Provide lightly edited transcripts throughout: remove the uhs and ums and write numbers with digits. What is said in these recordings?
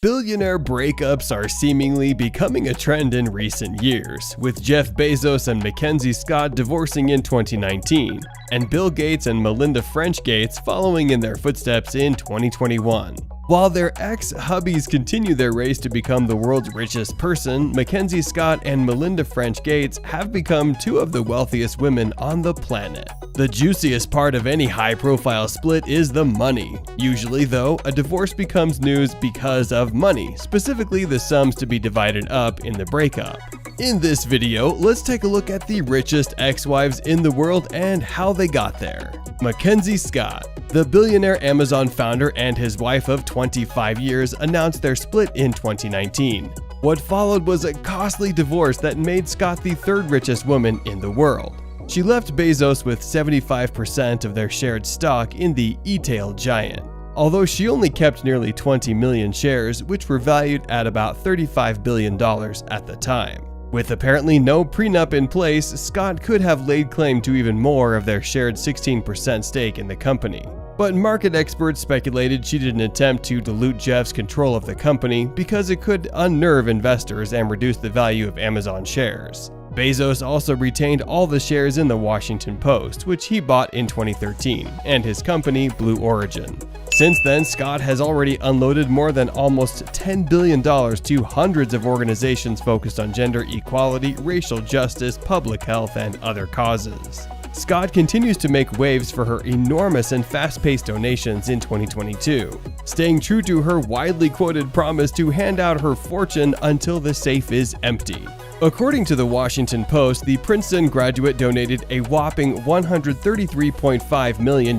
Billionaire breakups are seemingly becoming a trend in recent years, with Jeff Bezos and Mackenzie divorcing in 2019, and Bill Gates and Melinda Gates following in their footsteps in 2021. While their ex-hubbies continue their race to become the world's richest person, Mackenzie and Melinda Gates have become two of the wealthiest women on the planet. The juiciest part of any high-profile split is the money. Usually, though, a divorce becomes news because of money, specifically the sums to be divided up in the breakup. In this video, let's take a look at the richest ex-wives in the world and how they got there. Mackenzie Scott, the billionaire Amazon founder and his wife of 25 years, announced their split in 2019. What followed was a costly divorce that made Scott the third richest woman in the world. She left Bezos with 75% of their shared stock in the e-tail giant, although she only kept nearly 20 million shares, which were valued at about $35 billion at the time. With apparently no prenup in place, Scott could have laid claim to even more of their shared 16% stake in the company. But market experts speculated she did an attempt to dilute Jeff's control of the company because it could unnerve investors and reduce the value of Amazon shares. Bezos also retained all the shares in the Washington Post, which he bought in 2013, and his company, Blue Origin. Since then, Scott has already unloaded more than almost $10 billion to hundreds of organizations focused on gender equality, racial justice, public health, and other causes. Scott continues to make waves for her enormous and fast-paced donations in 2022, staying true to her widely quoted promise to hand out her fortune until the safe is empty. According to the Washington Post, the Princeton graduate donated a whopping $133.5 million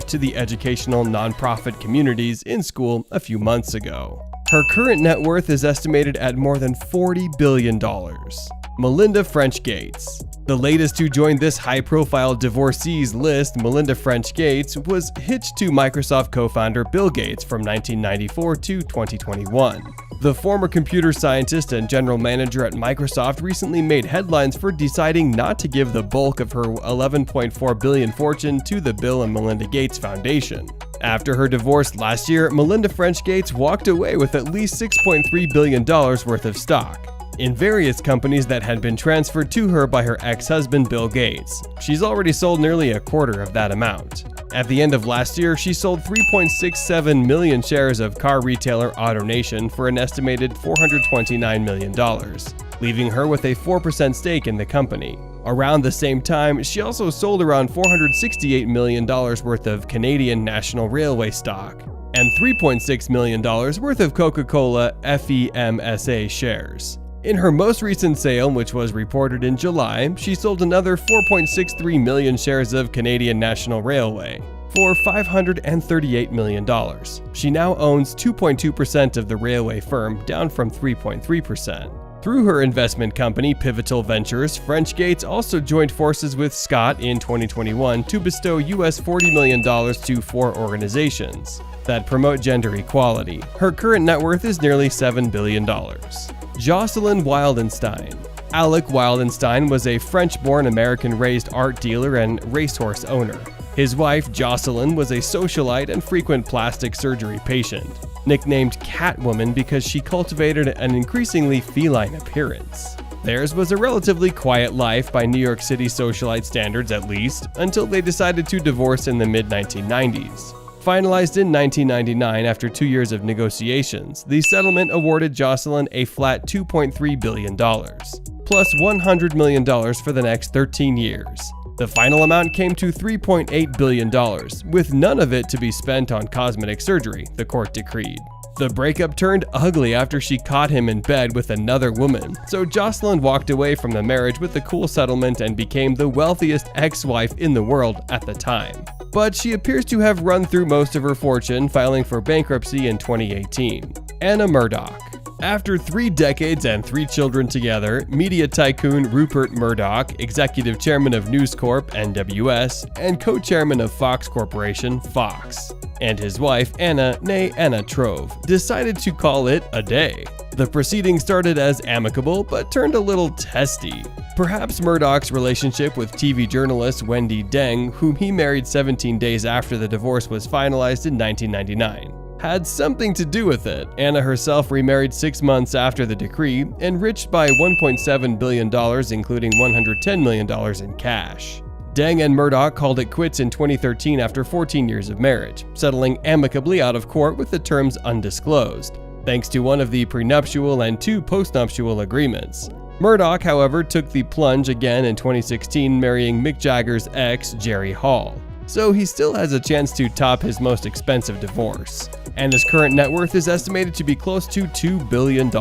to the educational nonprofit communities in school a few months ago. Her current net worth is estimated at more than $40 billion. Melinda Gates. The latest to join this high-profile divorcees list, Melinda Gates, was hitched to Microsoft co-founder Bill Gates from 1994 to 2021. The former computer scientist and general manager at Microsoft recently made headlines for deciding not to give the bulk of her $11.4 billion fortune to the Bill and Melinda Gates Foundation. After her divorce last year, Melinda Gates walked away with at least $6.3 billion worth of stock in various companies that had been transferred to her by her ex-husband Bill Gates. She's already sold nearly a quarter of that amount. At the end of last year, she sold 3.67 million shares of car retailer AutoNation for an estimated $429 million, leaving her with a 4% stake in the company. Around the same time, she also sold around $468 million worth of Canadian National Railway stock and $3.6 million worth of Coca-Cola FEMSA shares. In her most recent sale, which was reported in July, she sold another 4.63 million shares of Canadian National Railway for $538 million. She now owns 2.2% of the railway firm, down from 3.3%. Through her investment company, Pivotal Ventures, Gates also joined forces with Scott in 2021 to bestow US $40 million to 4 organizations that promote gender equality. Her current net worth is nearly $7 billion. Jocelyn Wildenstein. Alec Wildenstein was a French-born American-raised art dealer and racehorse owner. His wife, Jocelyn, was a socialite and frequent plastic surgery patient, nicknamed Catwoman because she cultivated an increasingly feline appearance. Theirs was a relatively quiet life by New York City socialite standards at least, until they decided to divorce in the mid-1990s. Finalized in 1999 after 2 years of negotiations, the settlement awarded Jocelyn a flat $2.3 billion, plus $100 million for the next 13 years. The final amount came to $3.8 billion, with none of it to be spent on cosmetic surgery, the court decreed. The breakup turned ugly after she caught him in bed with another woman, so Jocelyn walked away from the marriage with a cool settlement and became the wealthiest ex-wife in the world at the time. But she appears to have run through most of her fortune, filing for bankruptcy in 2018. Anna Murdoch. After 3 decades and 3 children together, media tycoon Rupert Murdoch, executive chairman of News Corp (NWS) and co-chairman of Fox Corporation (Fox), and his wife Anna Trove, decided to call it a day. The proceedings started as amicable but turned a little testy. Perhaps Murdoch's relationship with TV journalist Wendy Deng, whom he married 17 days after the divorce was finalized in 1999, had something to do with it. Anna herself remarried 6 months after the decree, enriched by $1.7 billion, including $110 million in cash. Deng and Murdoch called it quits in 2013 after 14 years of marriage, settling amicably out of court with the terms undisclosed, thanks to one of the prenuptial and 2 postnuptial agreements. Murdoch, however, took the plunge again in 2016, marrying Mick Jagger's ex, Jerry Hall. So he still has a chance to top his most expensive divorce. Anna's current net worth is estimated to be close to $2 billion.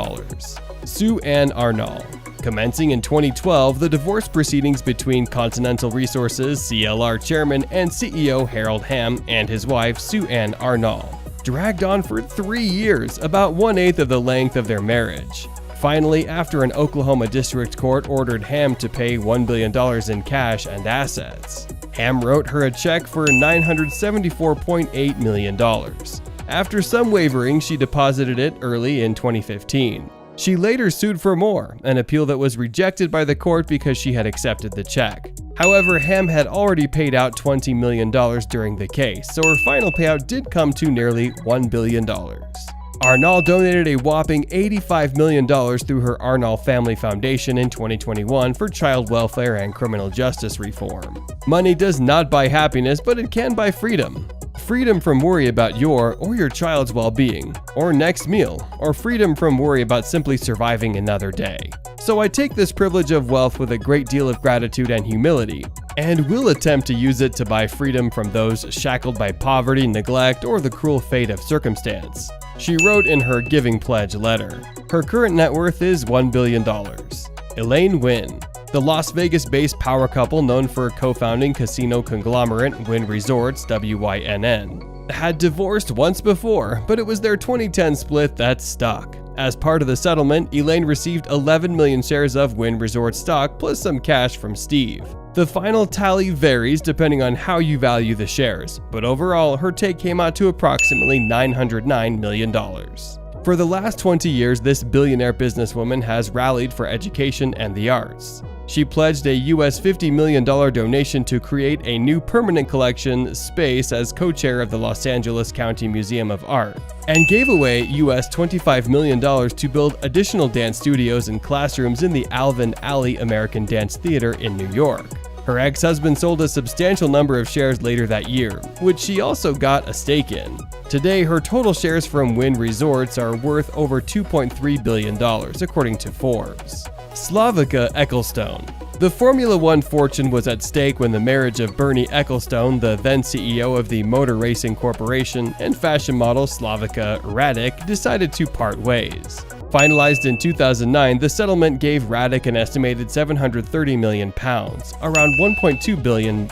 Sue Ann Arnall. Commencing in 2012, the divorce proceedings between Continental Resources CLR chairman and CEO Harold Hamm and his wife Sue Ann Arnall dragged on for 3 years, about 1/8 of the length of their marriage. Finally, after an Oklahoma district court ordered Hamm to pay $1 billion in cash and assets, Hamm wrote her a check for $974.8 million. After some wavering, she deposited it early in 2015. She later sued for more, an appeal that was rejected by the court because she had accepted the check. However, Hamm had already paid out $20 million during the case, so her final payout did come to nearly $1 billion. Arnall donated a whopping $85 million through her Arnall Family Foundation in 2021 for child welfare and criminal justice reform. Money does not buy happiness, but it can buy freedom. Freedom from worry about your or your child's well-being, or next meal, or freedom from worry about simply surviving another day. So I take this privilege of wealth with a great deal of gratitude and humility, and will attempt to use it to buy freedom from those shackled by poverty, neglect, or the cruel fate of circumstance, she wrote in her Giving Pledge letter. Her current net worth is $1 billion. Elaine Wynn. The Las Vegas-based power couple known for co-founding casino conglomerate Wynn Resorts (WYNN) had divorced once before, but it was their 2010 split that stuck. As part of the settlement, Elaine received 11 million shares of Wynn Resort stock plus some cash from Steve. The final tally varies depending on how you value the shares, but overall her take came out to approximately $909 million. For the last 20 years, this billionaire businesswoman has rallied for education and the arts. She pledged a US $50 million donation to create a new permanent collection space as co-chair of the Los Angeles County Museum of Art, and gave away US $25 million to build additional dance studios and classrooms in the Alvin Alley American Dance Theater in New York. Her ex-husband sold a substantial number of shares later that year, which she also got a stake in. Today, her total shares from Wynn Resorts are worth over $2.3 billion, according to Forbes. Slavica Ecclestone. The Formula One fortune was at stake when the marriage of Bernie Ecclestone, the then CEO of the Motor Racing Corporation, and fashion model Slavica Radic decided to part ways. Finalized in 2009, the settlement gave Radic an estimated £730 million, around $1.2 billion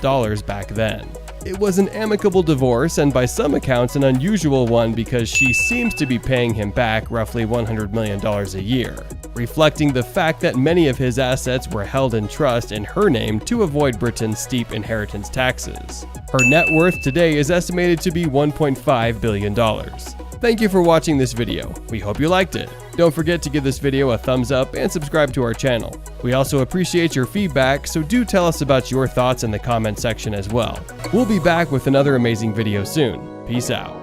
back then. It was an amicable divorce and by some accounts an unusual one because she seems to be paying him back roughly $100 million a year, reflecting the fact that many of his assets were held in trust in her name to avoid Britain's steep inheritance taxes. Her net worth today is estimated to be $1.5 billion. Thank you for watching this video. We hope you liked it. Don't forget to give this video a thumbs up and subscribe to our channel. We also appreciate your feedback, so do tell us about your thoughts in the comment section as well. We'll be back with another amazing video soon. Peace out.